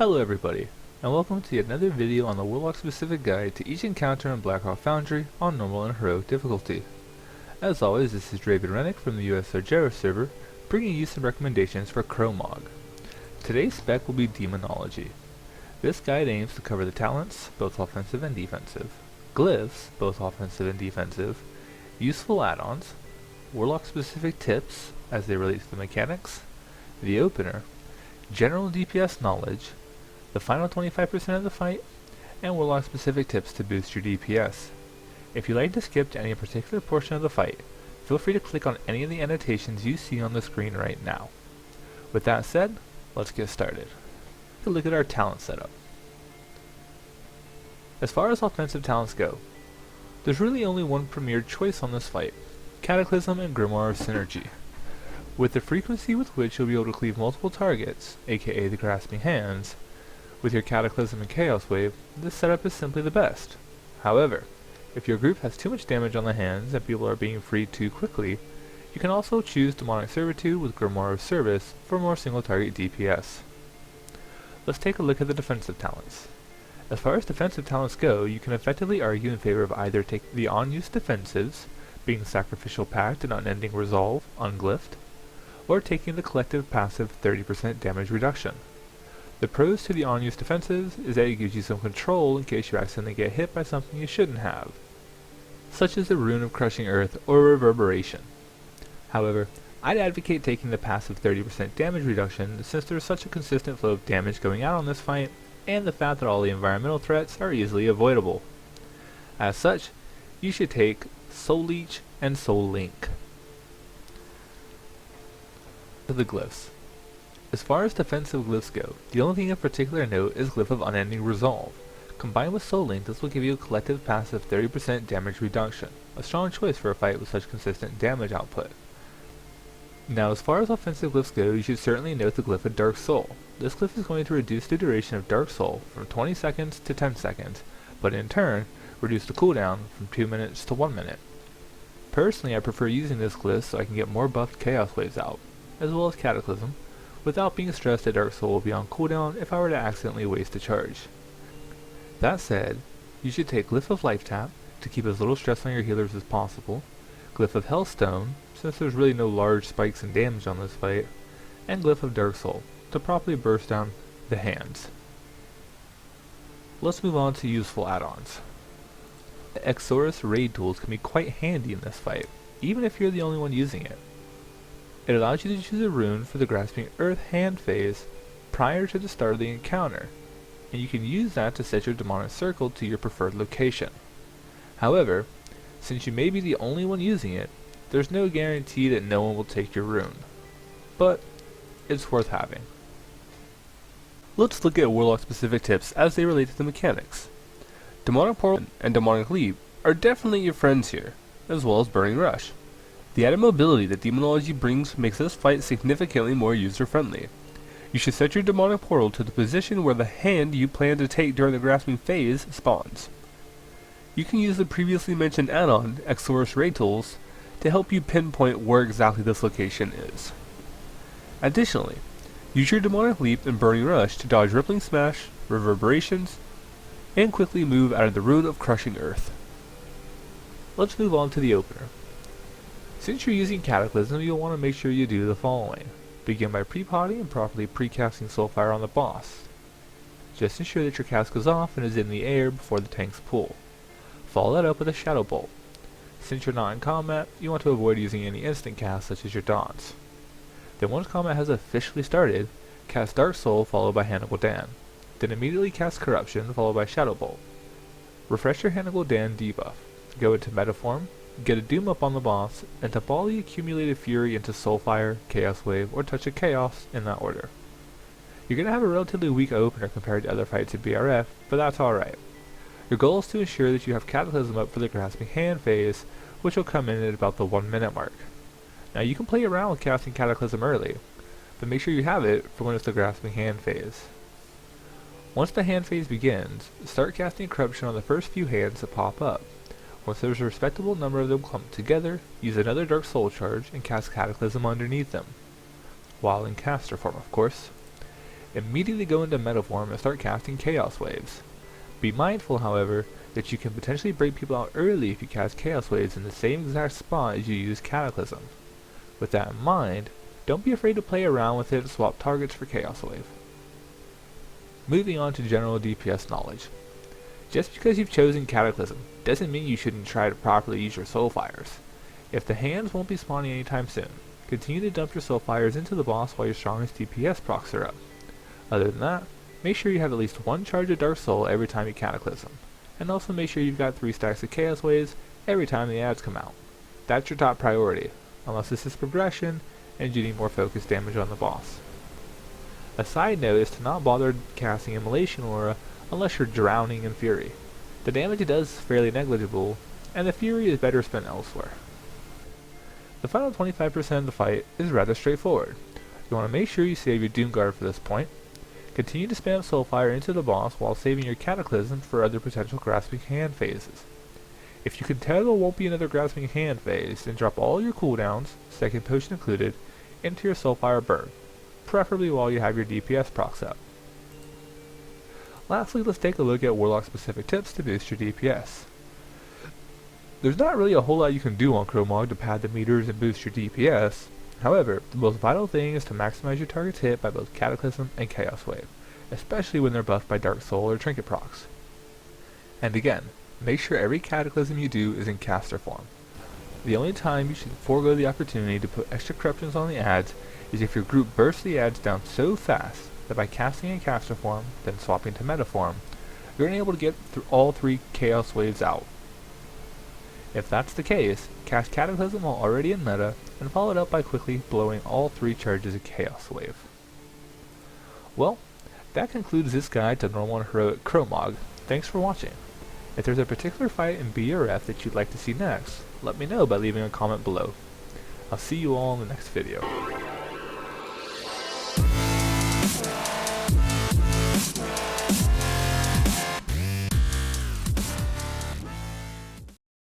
Hello everybody, and welcome to yet another video on the Warlock specific guide to each encounter in Blackrock Foundry on normal and heroic difficulty. As always, this is Draven Rennick from the US Argera server, bringing you some recommendations for Kromog. Today's spec will be Demonology. This guide aims to cover the talents, both offensive and defensive, glyphs, both offensive and defensive, useful add-ons, Warlock specific tips as they relate to the mechanics, the opener, general DPS knowledge, the final 25% of the fight, and Warlock specific tips to boost your DPS. If you'd like to skip to any particular portion of the fight, feel free to click on any of the annotations you see on the screen right now. With that said, let's get started. Take a look at our talent setup. As far as offensive talents go, there's really only one premier choice on this fight, Cataclysm and Grimoire Synergy. With the frequency with which you'll be able to cleave multiple targets, aka the grasping hands, with your Cataclysm and Chaos Wave, this setup is simply the best. However, if your group has too much damage on the hands and people are being freed too quickly, you can also choose Demonic Servitude with Grimoire of Service for more single target DPS. Let's take a look at the defensive talents. As far as defensive talents go, you can effectively argue in favor of either taking the on-use defensives, being Sacrificial Pact and Unending Resolve, unglyphed, or taking the collective passive 30% damage reduction. The pros to the on-use defensives is that it gives you some control in case you accidentally get hit by something you shouldn't have, such as the Rune of Crushing Earth or Reverberation. However, I'd advocate taking the passive 30% damage reduction since there's such a consistent flow of damage going out on this fight, and the fact that all the environmental threats are easily avoidable. As such, you should take Soul Leech and Soul Link. To the glyphs. As far as defensive glyphs go, the only thing of particular note is Glyph of Unending Resolve. Combined with Soul Link, this will give you a collective passive 30% damage reduction, a strong choice for a fight with such consistent damage output. Now as far as offensive glyphs go, you should certainly note the Glyph of Dark Soul. This glyph is going to reduce the duration of Dark Soul from 20 seconds to 10 seconds, but in turn, reduce the cooldown from 2 minutes to 1 minute. Personally, I prefer using this glyph so I can get more buffed Chaos Waves out, as well as Cataclysm, without being stressed that Dark Soul will be on cooldown if I were to accidentally waste a charge. That said, you should take Glyph of Life Tap to keep as little stress on your healers as possible, Glyph of Hellstone, since there's really no large spikes in damage on this fight, and Glyph of Dark Soul to properly burst down the hands. Let's move on to useful add-ons. The Exorus raid tools can be quite handy in this fight, even if you're the only one using it. It allows you to choose a rune for the Grasping Earth hand phase prior to the start of the encounter, and you can use that to set your demonic circle to your preferred location. However, since you may be the only one using it, there's no guarantee that no one will take your rune, but it's worth having. Let's look at Warlock specific tips as they relate to the mechanics. Demonic Portal and Demonic Leap are definitely your friends here, as well as Burning Rush. The added mobility that Demonology brings makes this fight significantly more user-friendly. You should set your Demonic Portal to the position where the hand you plan to take during the grasping phase spawns. You can use the previously mentioned add-on, Exorus Raid Tools, to help you pinpoint where exactly this location is. Additionally, use your Demonic Leap and Burning Rush to dodge Rippling Smash, Reverberations, and quickly move out of the Rune of Crushing Earth. Let's move on to the opener. Since you're using Cataclysm, you'll want to make sure you do the following. Begin by pre-potting and properly pre-casting Soulfire on the boss. Just ensure that your cast goes off and is in the air before the tanks pull. Follow that up with a Shadow Bolt. Since you're not in combat, you want to avoid using any instant casts such as your Dons. Then once combat has officially started, cast Dark Soul followed by Hand of Gul'dan. Then immediately cast Corruption followed by Shadow Bolt. Refresh your Hand of Gul'dan debuff. Go into Metaform, get a Doom up on the boss, and tap all the accumulated fury into Soulfire, Chaos Wave, or Touch of Chaos in that order. You're going to have a relatively weak opener compared to other fights in BRF, but that's alright. Your goal is to ensure that you have Cataclysm up for the Grasping Hand phase, which will come in at about the 1 minute mark. Now you can play around with casting Cataclysm early, but make sure you have it for when it's the Grasping Hand phase. Once the hand phase begins, start casting Corruption on the first few hands that pop up. Once there's a respectable number of them clumped together, use another Dark Soul charge and cast Cataclysm underneath them, while in caster form of course. Immediately go into meta form and start casting Chaos Waves. Be mindful, however, that you can potentially break people out early if you cast Chaos Waves in the same exact spot as you use Cataclysm. With that in mind, don't be afraid to play around with it and swap targets for Chaos Wave. Moving on to general DPS knowledge. Just because you've chosen Cataclysm doesn't mean you shouldn't try to properly use your Soulfires. If the hands won't be spawning anytime soon, continue to dump your Soulfires into the boss while your strongest DPS procs are up. Other than that, make sure you have at least one charge of Dark Soul every time you Cataclysm, and also make sure you've got 3 stacks of Chaos Waves every time the adds come out. That's your top priority, unless this is progression and you need more focused damage on the boss. A side note is to not bother casting Immolation Aura unless you're drowning in Fury. The damage it does is fairly negligible, and the Fury is better spent elsewhere. The final 25% of the fight is rather straightforward. You want to make sure you save your Doomguard for this point. Continue to spam Soulfire into the boss while saving your Cataclysm for other potential Grasping Hand phases. If you can tell there won't be another Grasping Hand phase, then drop all your cooldowns, second potion included, into your Soulfire burn, preferably while you have your DPS procs up. Lastly, let's take a look at Warlock specific tips to boost your DPS. There's not really a whole lot you can do on Kromog to pad the meters and boost your DPS. However, the most vital thing is to maximize your target's hit by both Cataclysm and Chaos Wave, especially when they're buffed by Dark Soul or Trinket procs. And again, make sure every Cataclysm you do is in caster form. The only time you should forego the opportunity to put extra corruptions on the adds is if your group bursts the adds down so fast that by casting in caster form, then swapping to meta form, you're unable to get through all 3 Chaos Waves out. If that's the case, cast Cataclysm while already in meta, and follow it up by quickly blowing all 3 charges of Chaos Wave. Well, that concludes this guide to normal and heroic Kromog. Thanks for watching. If there's a particular fight in B or F that you'd like to see next, let me know by leaving a comment below. I'll see you all in the next video.